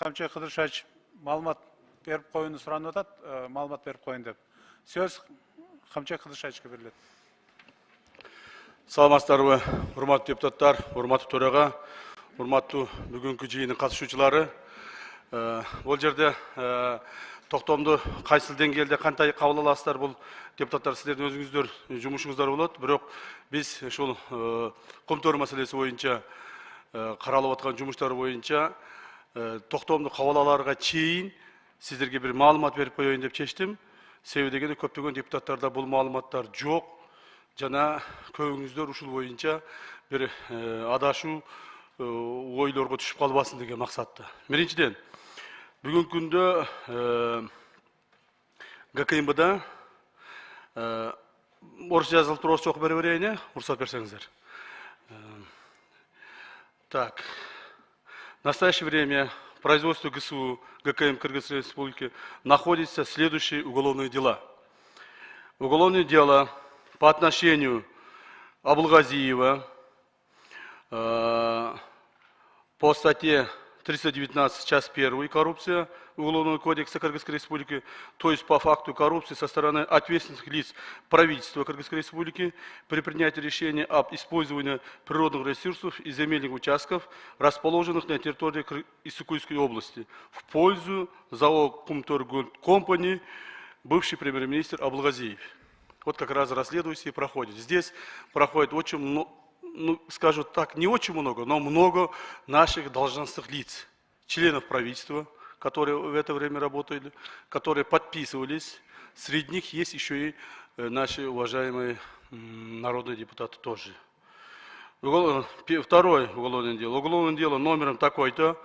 Камчай Кыдыршевич маалымат берип коюуну суранып атат, маалымат берип коюн деп. Сөз Камчай Кыдыршевичке берилет. Саламатсыздарбы, урматтуу депутаттар, урматтуу төрага, урматтуу бүгүнкү жыйындын катышуучулары. Бул жерде токтомду кайсыл деңгээлде кантип кабыл аласыздар, бул депутаттар сиздердин өзүңүздөр жумушуңуздар болот. Бирок биз ушул комтор маселеси боюнча каралып аткан жумуштар боюнча токтомду кабыл алаарга чейин сиздерге бир маалымат берип коеюн деп чечтим. Себеби дегенде көптөгөн депутаттарда бул маалыматтар жок. Жана көбүңүздөр ушул боюнча бир адашуу ойлорго түшүп калбасын деген максатта. Биринчиден, бүгүнкү күндө ГКМБда орусча жазылып туруп, орусча окуп бере берейин, уруксат берсеңиздер. Так. В настоящее время в производстве ГСУ ГКМ Кыргызской Республики находятся следующие уголовные дела. Уголовное дело по отношению Абулгазиева по статье 319, часть 1, коррупция Уголовного кодекса Кыргызской Республики, то есть по факту коррупции со стороны ответственных лиц правительства Кыргызской Республики при принятии решения об использовании природных ресурсов и земельных участков, расположенных на территории Иссыкульской области, в пользу ЗАО Кумторгольд Компани, бывший премьер-министр Абулгазиев. Вот как раз расследующие проходят. Здесь проходит очень много, скажу так, не очень много, но много наших должностных лиц, членов правительства, которые в это время работали, которые подписывались. Среди них есть еще и наши уважаемые народные депутаты тоже. Второе уголовное дело. Уголовное дело номером такой-то,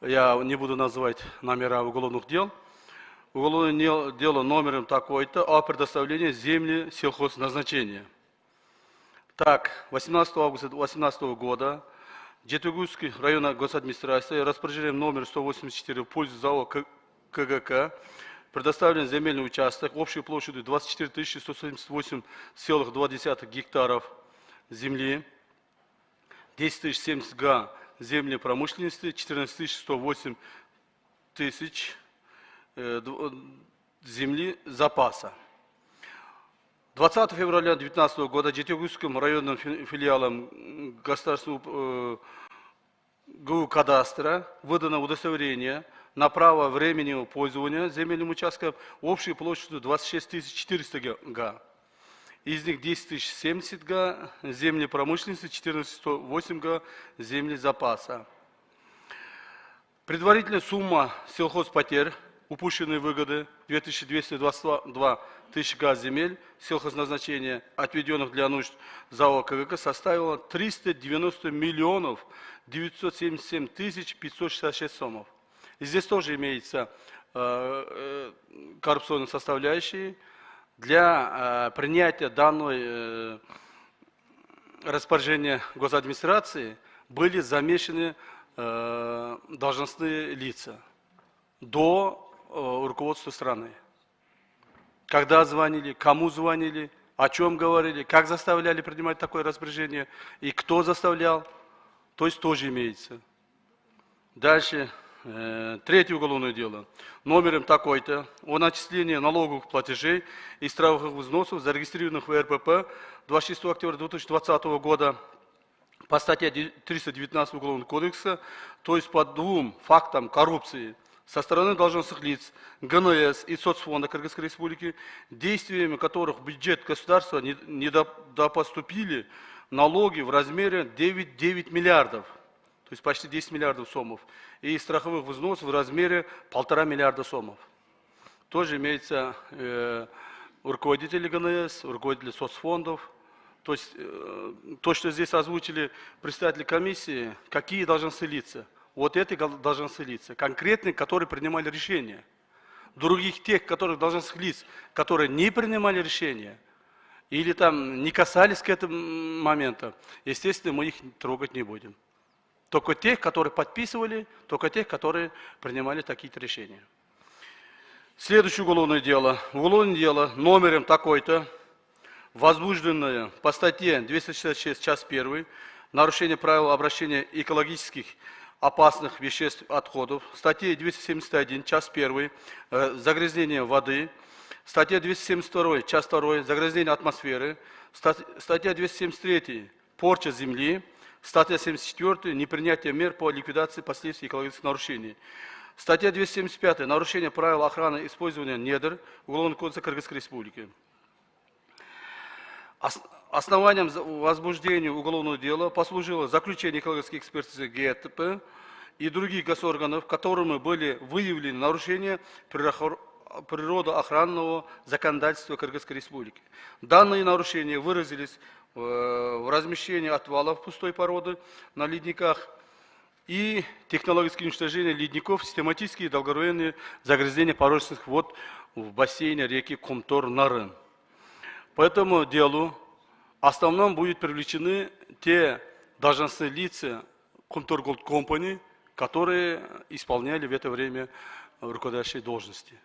я не буду называть номера уголовных дел, уголовное дело номером такой-то о предоставлении земли сельхозназначения. Так, 18 августа 2018 года Жетыгульский районной госадминистрации распоряжением номер 184 в пользу ЗАО КГК предоставлен земельный участок общей площадью 24 178,2 гектаров земли, 10 070 га земли промышленности, 14 108 тысяч земли запаса. 20 февраля 2019 года Жетыгульским районным филиалом государственного ГУ кадастра выдано удостоверение на право временного пользования земельным участком общей площадью 26 400 га. Из них 10 070 га земли промышленности, 14 108 га земли запаса. Предварительная сумма сельхозпотерь, упущенные выгоды 2222 тысячи га земель сельхозназначения, отведенных для нужд ЗАО КГК, составила 390 миллионов 977 тысяч 566 сомов. И здесь тоже имеется коррупционные составляющие. Для принятия данной распоряжения госадминистрации были замешаны должностные лица до руководства страны. Когда звонили, кому звонили, о чем говорили, как заставляли принимать такое распоряжение и кто заставлял, то есть тоже имеется. Дальше, третье уголовное дело. Номером такой-то о начислении налоговых платежей и страховых взносов, зарегистрированных в РПП 26 октября 2020 года по статье 319 Уголовного кодекса, то есть по двум фактам коррупции со стороны должностных лиц ГНС и соцфонда Кыргызской Республики, действиями которых в бюджет государства не допоступили налоги в размере 9 миллиардов, то есть почти 10 миллиардов сомов, и страховых взносов в размере 1,5 миллиарда сомов. Тоже имеется руководители ГНС, руководители соцфондов. То есть то, что здесь озвучили представители комиссии, какие должностные лица. Вот эти должностные лица, конкретные, которые принимали решения. Других тех, которых должностных лиц, которые не принимали решения, или там не касались к этому моменту, естественно, мы их трогать не будем. Только тех, которые подписывали, только тех, которые принимали такие-то решения. Следующее уголовное дело. Уголовное дело номером такой-то, возбужденное по статье 266, часть 1, нарушение правил обращения экологических опасных веществ, отходов. Статья 271, часть 1, загрязнение воды. Статья 272, часть 2, загрязнение атмосферы. Статья 273, порча земли. Статья 74, непринятие мер по ликвидации последствий экологических нарушений. Статья 275, нарушение правил охраны использования недр Уголовного кодекса Кыргызской Республики. Основанием возбуждения уголовного дела послужило заключение экологической экспертизы ГТП и других госорганов, которыми были выявлены нарушения природоохранного законодательства Кыргызской Республики. Данные нарушения выразились в размещении отвалов пустой породы на ледниках и технологическое уничтожение ледников, систематические и долговременные загрязнения порожных вод в бассейне реки Кумтор-Нарын. По этому делу в основном будут привлечены те должностные лица Кумтор Голд Компани, которые исполняли в это время руководящие должности.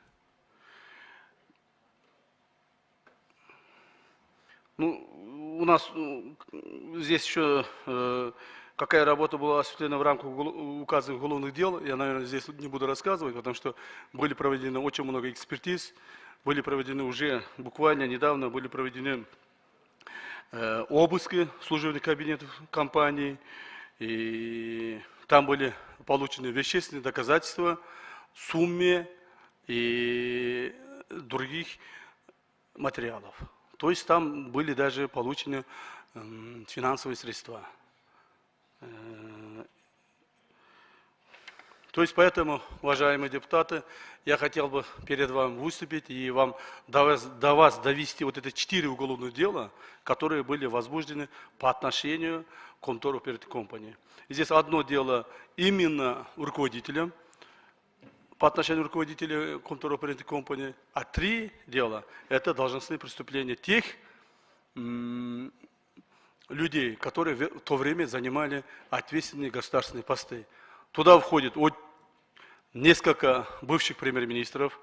Ну, у нас здесь еще какая работа была осуществлена в рамках указанных уголовных дел, я, наверное, здесь не буду рассказывать, потому что были проведены очень много экспертиз, были проведены уже буквально недавно, были проведены обыски служебных кабинетов компании, и там были получены вещественные доказательства в сумме и других материалов. То есть там были даже получены финансовые средства. То есть поэтому, уважаемые депутаты, я хотел бы перед вами выступить и вам до вас довести вот это 4 уголовных дела, которые были возбуждены по отношению к Кумтор Оператив Компани. Здесь одно дело именно руководителям, по отношению к руководителю Кумтор Оператив Компани, а 3 дела это должностные преступления тех людей, которые в то время занимали ответственные государственные посты. Туда входит несколько бывших премьер-министров,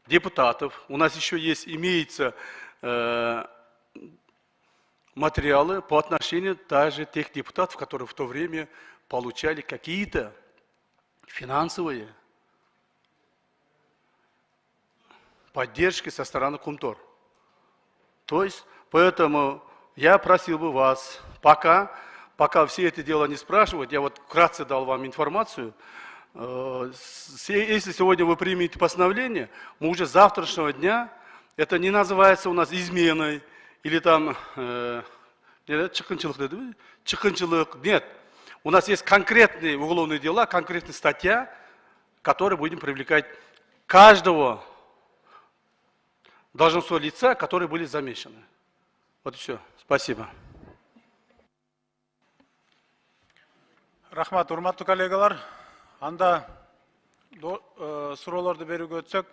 депутатов. У нас еще имеются материалы по отношению даже тех депутатов, которые в то время получали какие-то финансовые поддержки со стороны Кумтор. То есть, поэтому я просил бы вас, пока все это дело не спрашивают, я вот вкратце дал вам информацию, если сегодня вы примете постановление, мы уже с завтрашнего дня, это не называется у нас изменой, или там, чыкынчылык, нет. У нас есть конкретные уголовные дела, конкретная статья, которой будем привлекать каждого должностного лица, которые были замешаны. Вот и все. Спасибо. Рахмат, урматтуу коллегалар. Анда суроолорду берүүгө өтсөк.